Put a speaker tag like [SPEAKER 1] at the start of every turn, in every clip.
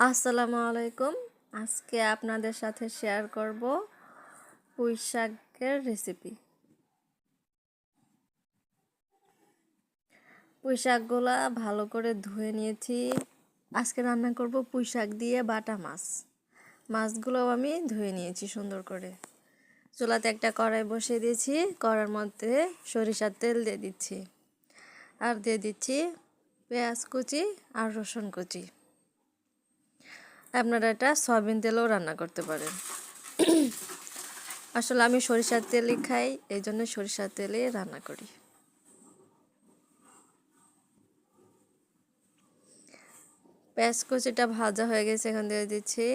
[SPEAKER 1] আসসালামু আলাইকুম। আজকে আপনাদের সাথে শেয়ার করব পুঁই শাকের রেসিপি। পুঁই শাকগুলা ভালো করে ধুয়ে নিয়েছি। আজকে রান্না করব পুঁই শাক দিয়ে বাটা মাছ। মাছগুলোও আমি ধুয়ে নিয়েছি সুন্দর করে। চুলাতে একটা কড়াই বসিয়ে দিয়েছি। কড়াইয়ের মধ্যে সরিষার তেল দিয়ে দিচ্ছি, আর দিয়ে দিচ্ছি পেঁয়াজ কুচি আর রসুন কুচি। আপনারা এটা সয়াবিন তেলেও রান্না করতে পারেন। আসলে আমি সরিষার তেলই খাই, এই জন্য সরিষার তেলে রান্না করি। পেঁয়াজ কুচিটা ভাজা হয়ে গেছে, এখন দিয়ে দিচ্ছি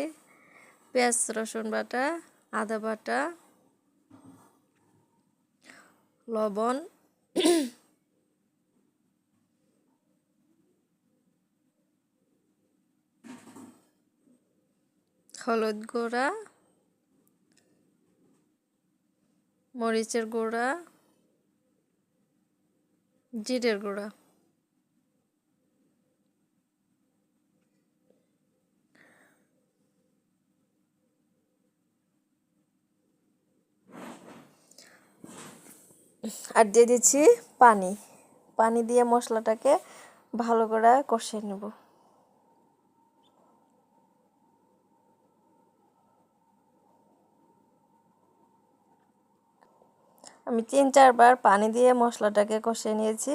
[SPEAKER 1] পেঁয়াজ রসুন বাটা, আদা বাটা, লবণ, হলুদ গুঁড়া, মরিচের গুঁড়া, জিরের গুঁড়া। আর দিয়ে দিচ্ছি পানি। পানি দিয়ে মশলাটাকে ভালো করে কষিয়ে নেব। আমি 3-4 বার পানি দিয়ে মশলাটাকে কষিয়ে নিয়েছি।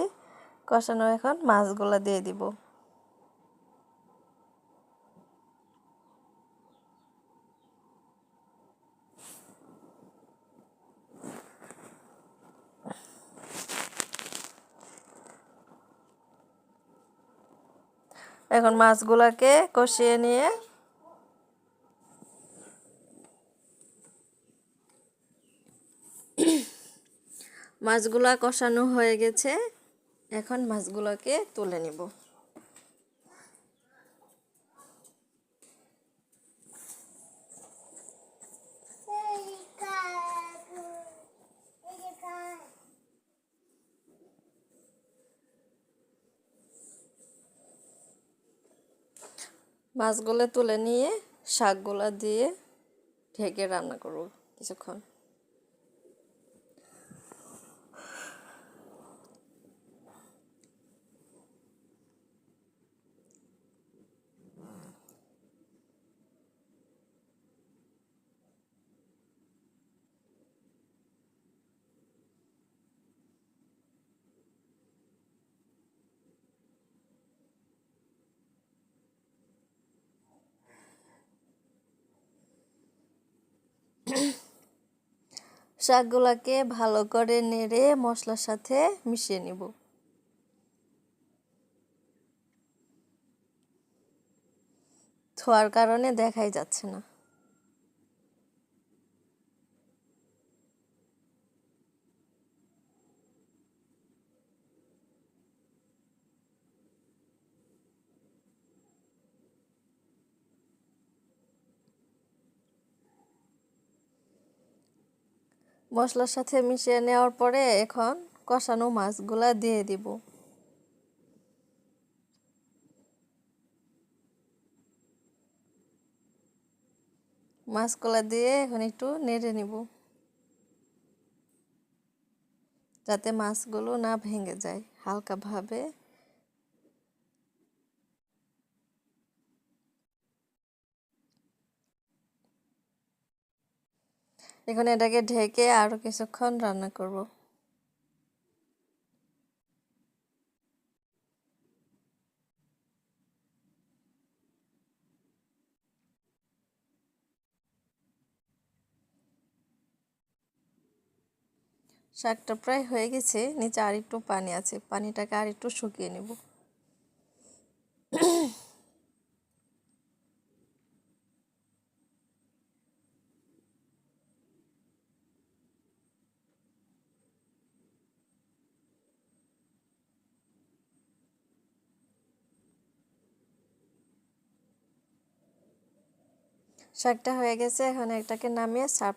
[SPEAKER 1] কষানো, এখন মাছগুলা দিয়ে দিব। এখন মাছগুলাকে কষিয়ে নিয়ে মাছগুলা কষানো হয়ে গেছে। এখন মাছগুলোকে তুলে নিব। মাছগুলো তুলে নিয়ে শাকগুলা দিয়ে ঢেকে রান্না করব কিছুক্ষণ। শাকগুলাকে ভালো করে নেড়ে মশলার সাথে মিশিয়ে নিব। ধোয়ার কারণে দেখাই যাচ্ছে না। মশলার সাথে মিশিয়ে নেওয়ার পরে এখন কষানো মাছগুলা দিয়ে দিব। মাছগুলা দিয়ে এখন একটু নেড়ে নিব, যাতে মাছগুলো না ভেঙে যায় হালকাভাবে। এখন এটাকে ঢেকে আরো কিছুক্ষণ রান্না করব। শাকটা প্রায় হয়ে গেছে, নিচে আর একটু পানি আছে, পানিটাকে আর একটু শুকিয়ে নেব। শাকটা হয়ে গেছে, এখন এটাকে নামিয়ে সার্ভ